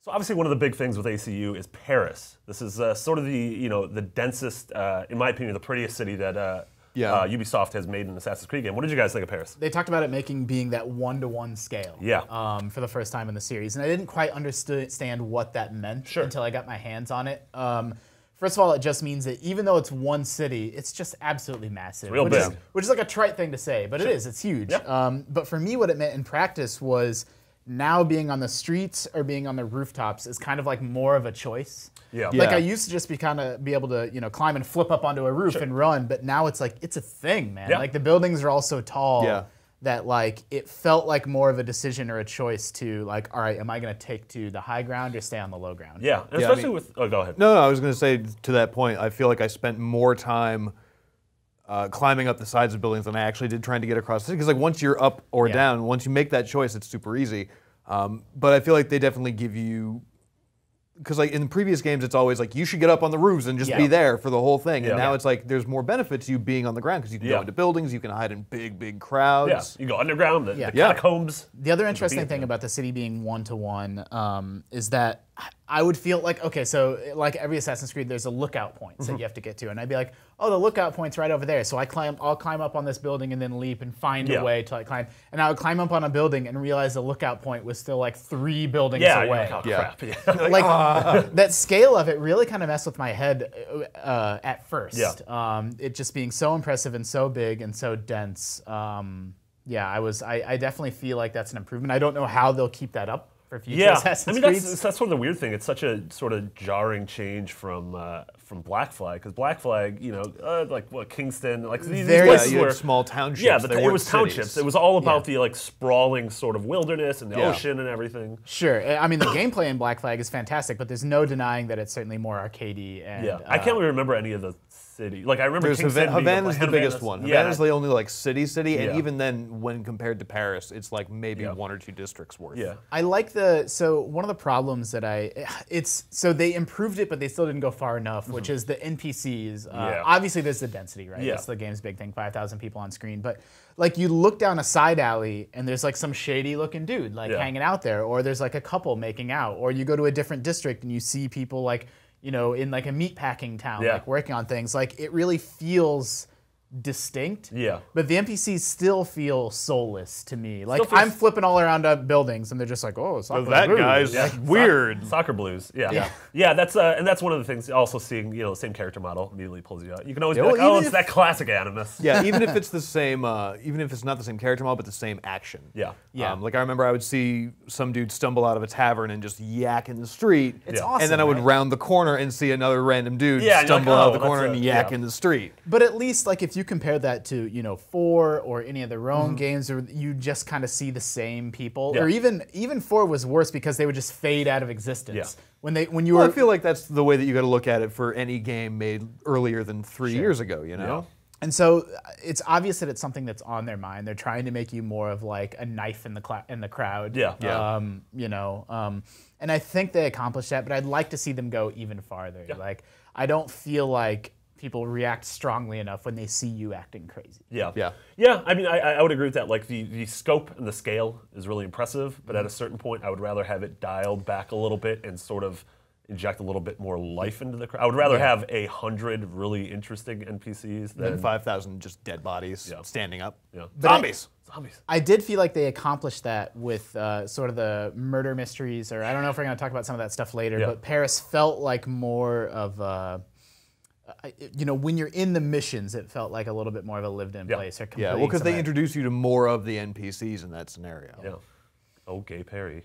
So obviously one of the big things with ACU is Paris. This is sort of the densest, in my opinion, the prettiest city that Ubisoft has made an Assassin's Creed game. What did you guys think of Paris? They talked about it being that 1-to-1 scale. Yeah. For the first time in the series, and I didn't quite understand what that meant until I got my hands on it. First of all, it just means that even though it's one city, it's just absolutely massive. Real big. Which is like a trite thing to say, but it is. It's huge. Yeah. But for me, what it meant in practice was now being on the streets or being on the rooftops is kind of like more of a choice. Yeah. Like I used to just be able to climb and flip up onto a roof and run, but now it's like it's a thing, man. Yeah. Like the buildings are all so tall that like it felt like more of a decision or a choice to like, all right, am I going to take to the high ground or stay on the low ground? Yeah, and especially with. Oh, go ahead. No, I was going to say to that point, I feel like I spent more time climbing up the sides of buildings than I actually did trying to get across the city. Because like once you're up or down, once you make that choice, it's super easy. But I feel like they definitely give you, because like in previous games, it's always like you should get up on the roofs and just be there for the whole thing. And now it's like there's more benefit to you being on the ground because you can go into buildings, you can hide in big crowds. Yeah, you go underground, the catacombs. The other interesting thing about the city being 1-to-1 is that I would feel like, okay, so like every Assassin's Creed, there's a lookout point that you have to get to, and I'd be like, oh, the lookout point's right over there. So I'll climb up on this building and then leap and find a way to like climb. And I would climb up on a building and realize the lookout point was still like 3 buildings away. Like, oh, crap. Like that scale of it really kind of messed with my head at first. Yeah. It just being so impressive and so big and so dense. I definitely feel like that's an improvement. I don't know how they'll keep that up for future Assassin's Creed. That's sort of the weird thing. It's such a sort of jarring change from Black Flag, because Black Flag, like what Kingston, like these places you were had small townships. Yeah, but it was cities. townships. It was all about the like sprawling sort of wilderness and the ocean and everything. Sure, I mean the gameplay in Black Flag is fantastic, but there's no denying that it's certainly more arcadey. And, I can't really remember any of the city. Like I remember Kingston. Havana's the biggest one. Havana's the only like city, and even then, when compared to Paris, it's like maybe 1 or 2 districts worth. Yeah, I like so one of the problems that so they improved it, but they still didn't go far enough, which is the NPCs. Obviously, there's the density, right? That's the game's big thing, 5,000 people on screen, but like you look down a side alley and there's like some shady looking dude like hanging out there, or there's like a couple making out, or you go to a different district and you see people like, in like a meatpacking town, like working on things. Like it really feels distinct. Yeah. But the NPCs still feel soulless to me. Like I'm flipping all around buildings and they're just like, oh, soccer that blues. guy's weird. Soccer blues. Yeah. That's and that's one of the things. Also seeing the same character model immediately pulls you out. You can always be like, oh, it's that classic Animus. Yeah, even if it's the same, even if it's not the same character model, but the same action. Yeah. Like I remember I would see some dude stumble out of a tavern and just yak in the street. It's awesome. And then I would round the corner and see another random dude stumble out of the corner and yak in the street. But at least like if you compare that to 4 or any of their own games, or you just kind of see the same people, or even 4 was worse because they would just fade out of existence. When I feel like that's the way that you got to look at it for any game made earlier than 3 years ago. And so it's obvious that it's something that's on their mind. They're trying to make you more of like a knife in the crowd. And I think they accomplished that, but I'd like to see them go even farther. Like I don't feel like people react strongly enough when they see you acting crazy. Yeah. I mean, I would agree with that. Like the scope and the scale is really impressive, but at a certain point, I would rather have it dialed back a little bit and sort of inject a little bit more life into the crowd. I would rather have 100 really interesting NPCs than 5,000 just dead bodies standing up. Zombies. I did feel like they accomplished that with sort of the murder mysteries, or I don't know if we're going to talk about some of that stuff later, but Paris felt like more of when you're in the missions, it felt like a little bit more of a lived-in place. Or because they introduce you to more of the NPCs in that scenario. Yeah. Oh, Gay Perry.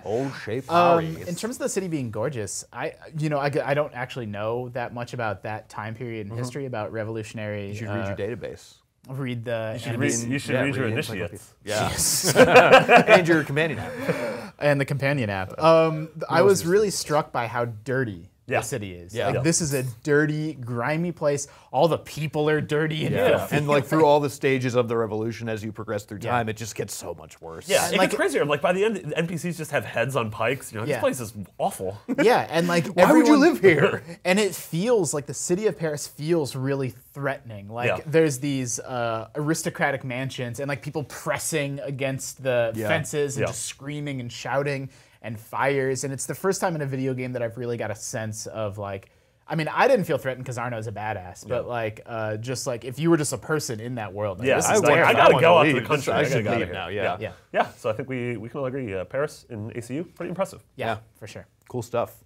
Oh, Shea Perry. In terms of the city being gorgeous, I don't actually know that much about that time period in history, about revolutionary. You should read your database. Read the. You should read your initiates. Yes. And your companion app. And the companion app. I was really struck by how dirty the city is. Like, this is a dirty, grimy place. All the people are dirty and filthy. And like through all the stages of the revolution, as you progress through time, it just gets so much worse. Yeah, it gets crazier. Like by the end, NPCs just have heads on pikes. This place is awful. Yeah, and like why would you live here? And it feels like the city of Paris feels really threatening. Like there's these aristocratic mansions and like people pressing against the fences and just screaming and shouting. and fires, and it's the first time in a video game that I've really got a sense of like. I mean, I didn't feel threatened because Arno's a badass, but like, just like if you were just a person in that world, like, yeah, this I is gotta go out to the country. I I gotta should go out of leave here. now. yeah, Yeah. So I think we can all agree, Paris and ACU, pretty impressive. yeah, for sure. Cool stuff.